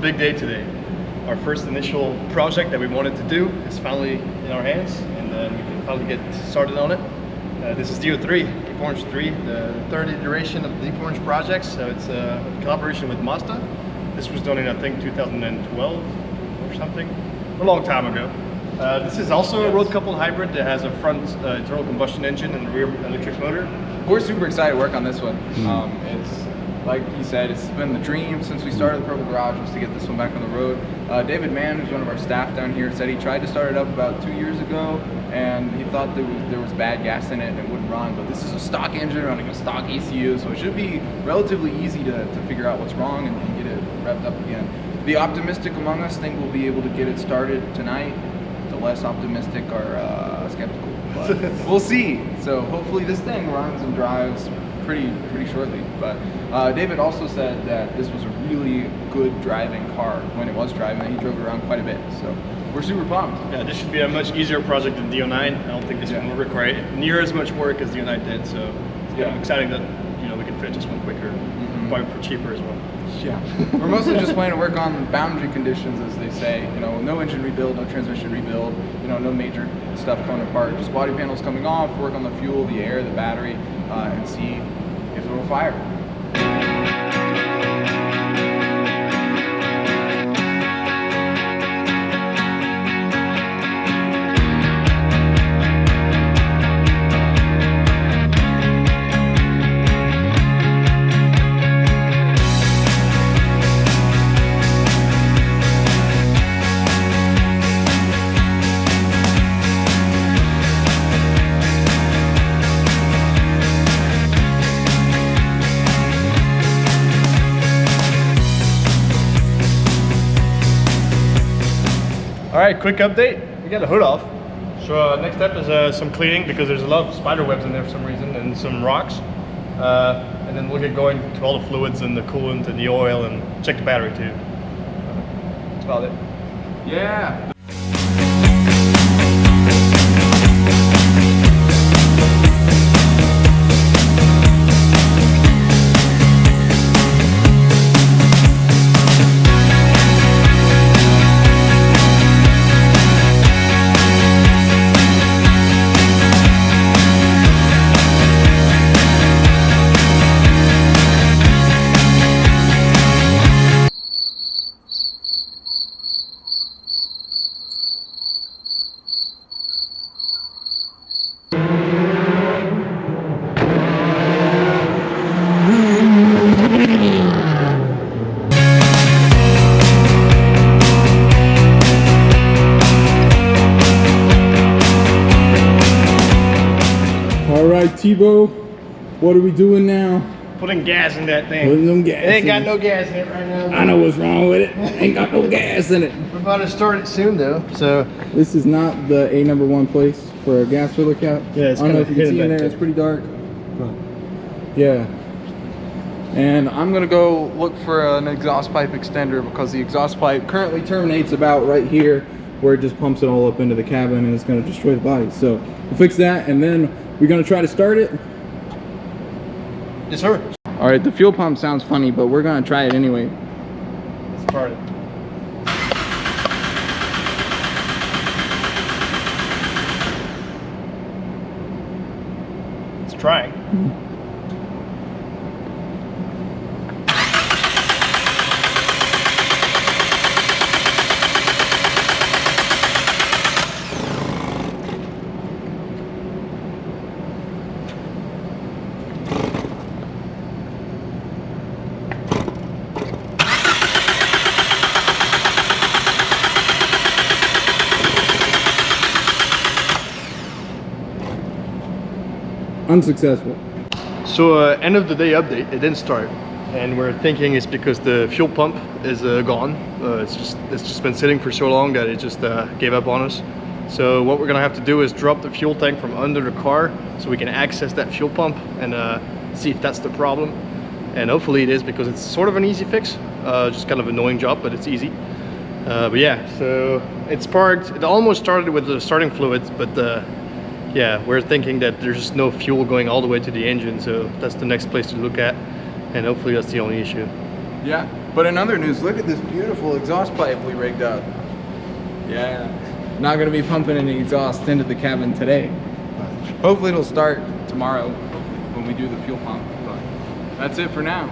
big day today. Our first initial project that we wanted to do is finally in our hands, and we can finally get started on it. This is DO3, Deep Orange 3, the third iteration of the Deep Orange project. So it's a collaboration with Mazda. This was done in, I think, 2012 or something, a long time ago. This is also a road-coupled hybrid that has a front internal combustion engine and a rear electric motor. We're super excited to work on this one. It's like he said, it's been the dream since we started the Purple Garage was to get this one back on the road. David Mann, who's one of our staff down here, said he tried to start it up about 2 years ago, and he thought there was bad gas in it and it wouldn't run. But this is a stock engine running a stock ECU, so it should be relatively easy to figure out what's wrong and get it revved up again. The optimistic among us think we'll be able to get it started tonight. The less optimistic are skeptical, but we'll see. So hopefully this thing runs and drives pretty shortly. But David also said that this was a really good driving car when it was driving, and he drove it around quite a bit. So we're super pumped. Yeah, this should be a much easier project than DO9. I don't think this one will require near as much work as DO9 did. So it's kind of exciting that we can finish this one quicker, probably for cheaper as well. Yeah, we're mostly just planning to work on boundary conditions, as they say. No engine rebuild, no transmission rebuild. No major stuff coming apart. Just body panels coming off. Work on the fuel, the air, the battery, and see if it will fire. All right, quick update. We got the hood off. So next step is some cleaning, because there's a lot of spider webs in there for some reason, and some rocks. And then we'll get going to all the fluids and the coolant and the oil, and check the battery too. That's about it. Yeah. All right, Tebow, what are we doing now? Putting gas in that thing. Putting some gas. It ain't got no gas in it right now. I know what's wrong with it. Ain't got no gas in it. We're about to start it soon though, so. This is not the #1 place for a gas filler cap. Yeah, it's I don't know if you can hidden see in back there. It's pretty dark. But yeah. And I'm gonna go look for an exhaust pipe extender, because the exhaust pipe currently terminates about right here, where it just pumps it all up into the cabin, and it's gonna destroy the body. So we'll fix that, and then we're gonna try to start it. Yes, sir. All right, the fuel pump sounds funny, but we're gonna try it anyway. Let's start it. It's trying. Unsuccessful. So end of the day update, it didn't start, and we're thinking it's because the fuel pump is gone. It's just been sitting for so long that it just gave up on us. So what we're gonna have to do is drop the fuel tank from under the car so we can access that fuel pump and see if that's the problem. And hopefully it is, because it's sort of an easy fix. Just kind of annoying job, but it's easy. But yeah, so it's parked. It almost started with the starting fluids, but yeah, we're thinking that there's just no fuel going all the way to the engine, so that's the next place to look at, and hopefully that's the only issue. Yeah, But in other news, look at this beautiful exhaust pipe we rigged up. Yeah. Not gonna be pumping any exhaust into the cabin today. But hopefully it'll start tomorrow when we do the fuel pump. But that's it for now.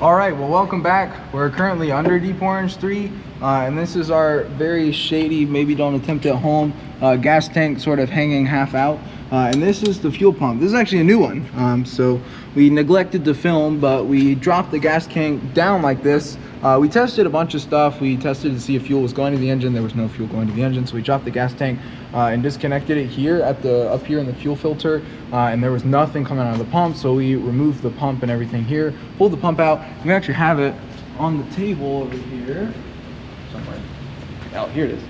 All right, well, welcome back. We're currently under Deep Orange 3, and this is our very shady, maybe don't attempt it at home, gas tank sort of hanging half out. And this is the fuel pump. This is actually a new one. So we neglected to film, but we dropped the gas tank down like this. We tested a bunch of stuff. We tested to see if fuel was going to the engine. There was no fuel going to the engine, so we dropped the gas tank and disconnected it here at up here in the fuel filter, and there was nothing coming out of the pump, so we removed the pump and everything here, pulled the pump out. We actually have it on the table over here somewhere. Oh, here it is.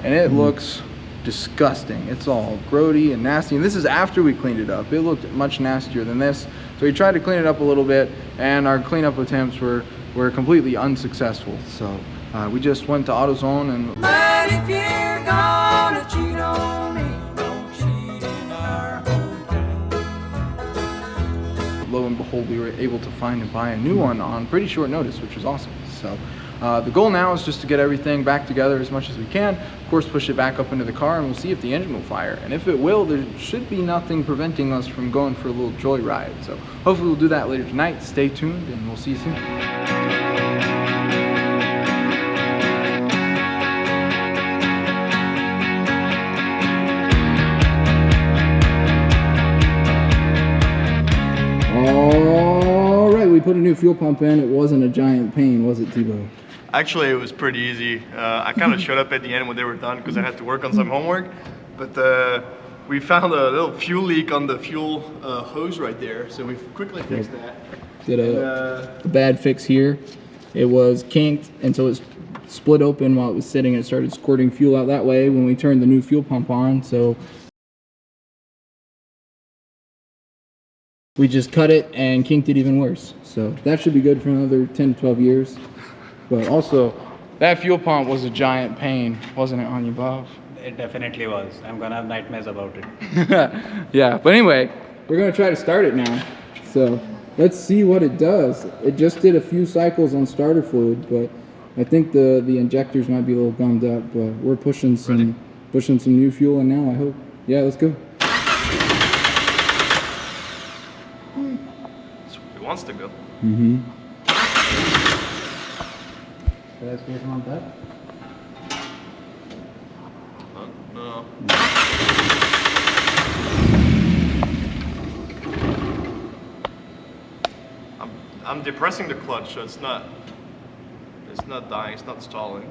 And it looks disgusting. It's all grody and nasty, and this is after we cleaned it up. It looked much nastier than this, so we tried to clean it up a little bit, and our cleanup attempts were completely unsuccessful. So we just went to AutoZone and But if you're gonna cheat on me, don't cheat in our hotel. lo and behold, we were able to find and buy a new one on pretty short notice, which was awesome. So the goal now is just to get everything back together as much as we can. Of course, push it back up into the car, and we'll see if the engine will fire. And if it will, there should be nothing preventing us from going for a little joyride. So hopefully we'll do that later tonight. Stay tuned, and we'll see you soon. All right, we put a new fuel pump in. It wasn't a giant pain, was it, Tebow? Actually, it was pretty easy. I kind of showed up at the end when they were done because I had to work on some homework. But we found a little fuel leak on the fuel hose right there, so we quickly fixed that. Did a bad fix here. It was kinked, and so it's split open while it was sitting. It started squirting fuel out that way when we turned the new fuel pump on. So we just cut it and kinked it even worse. So that should be good for another 10 to 12 years. But also, that fuel pump was a giant pain, wasn't it, on you, Bob? It definitely was. I'm gonna have nightmares about it. Yeah, but anyway, we're gonna try to start it now. So let's see what it does. It just did a few cycles on starter fluid, but I think the injectors might be a little gummed up. But we're pushing some new fuel in now, I hope. Yeah, let's go. It wants to go. Mm-hmm. Should I space on that? No. I'm depressing the clutch, so it's not dying, it's not stalling.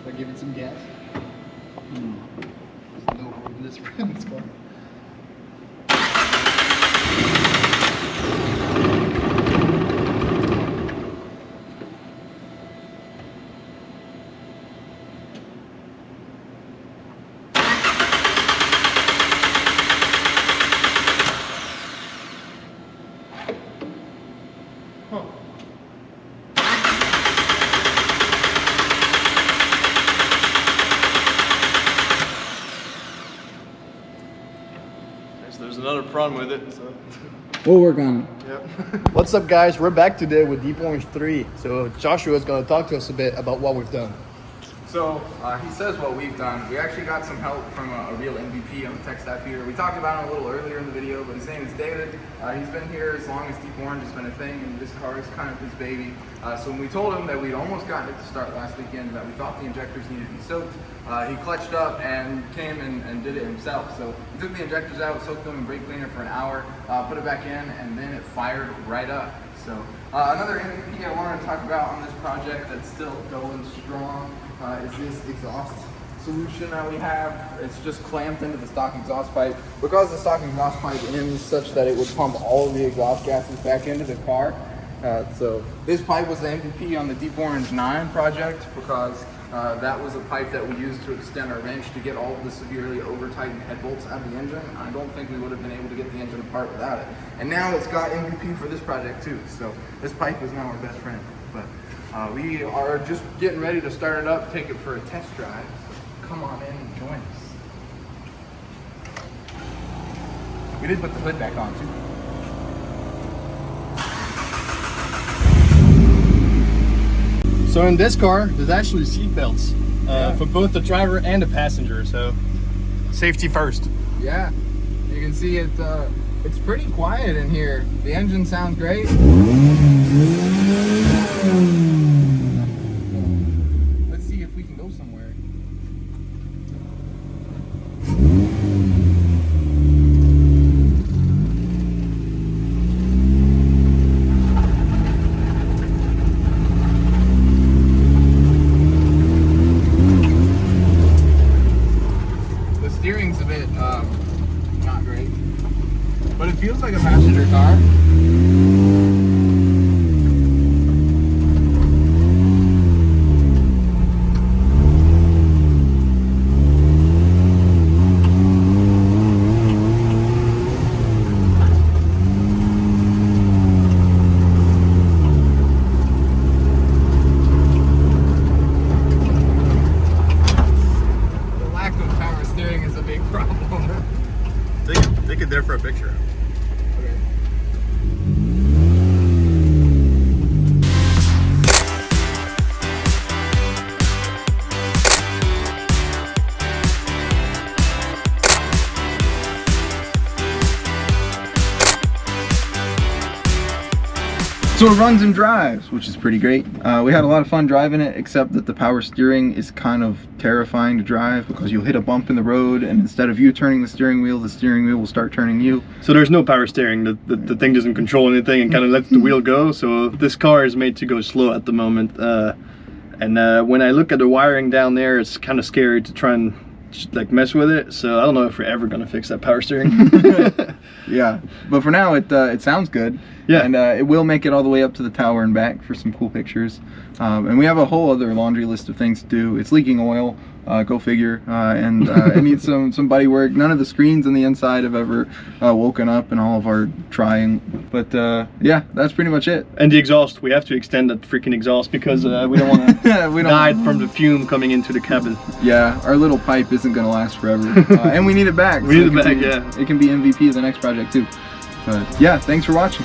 I give it some gas. There's no room in this room. It's gone. There's another problem with it. So. We'll work on it. Yep. What's up, guys? We're back today with Deep Orange 3. So Joshua is going to talk to us a bit about what we've done. So he says what we've done. We actually got some help from a real MVP on the tech staff here. We talked about him a little earlier in the video, but his name is David. He's been here as long as Deep Orange has been a thing, and this car is kind of his baby. So when we told him that we'd almost gotten it to start last weekend, that we thought the injectors needed to be soaked, he clutched up and came and did it himself. So he took the injectors out, soaked them in brake cleaner for an hour, put it back in, and then it fired right up. So another MVP I wanted to talk about on this project that's still going strong is this exhaust solution that we have. It's just clamped into the stock exhaust pipe. Because the stock exhaust pipe ends such that it would pump all of the exhaust gases back into the car. So this pipe was the MVP on the Deep Orange 9 project because that was a pipe that we used to extend our wrench to get all of the severely over-tightened head bolts out of the engine. I don't think we would have been able to get the engine apart without it. And now it's got MVP for this project too. So this pipe is now our best friend. But we are just getting ready to start it up, take it for a test drive. So come on in and join us. We did put the hood back on too. So in this car, there's actually seat belts for both the driver and the passenger. So safety first. Yeah, you can see it. It's pretty quiet in here. The engine sounds great. Let's see if we can go somewhere. The steering's a bit not great, but it feels like a passenger car. The lack of power steering is a big problem. Take it there for a picture. Okay. So it runs and drives, which is pretty great. We had a lot of fun driving it, except that the power steering is kind of terrifying to drive because you'll hit a bump in the road, and instead of you turning the steering wheel will start turning you. So there's no power steering. The thing doesn't control anything and kind of lets the wheel go. So this car is made to go slow at the moment. And when I look at the wiring down there, it's kind of scary to try and like mess with it. So I don't know if we're ever gonna fix that power steering. Yeah, but for now it sounds good. Yeah. And it will make it all the way up to the tower and back for some cool pictures. And we have a whole other laundry list of things to do. It's leaking oil, go figure, and it needs some body work. None of the screens on the inside have ever woken up in all of our trying. But yeah, that's pretty much it. And the exhaust, we have to extend that freaking exhaust because we don't want to die from the fume coming into the cabin. Yeah, our little pipe isn't gonna last forever, and we need it back. We need it back, yeah. It can be MVP of the next project too. But yeah, thanks for watching.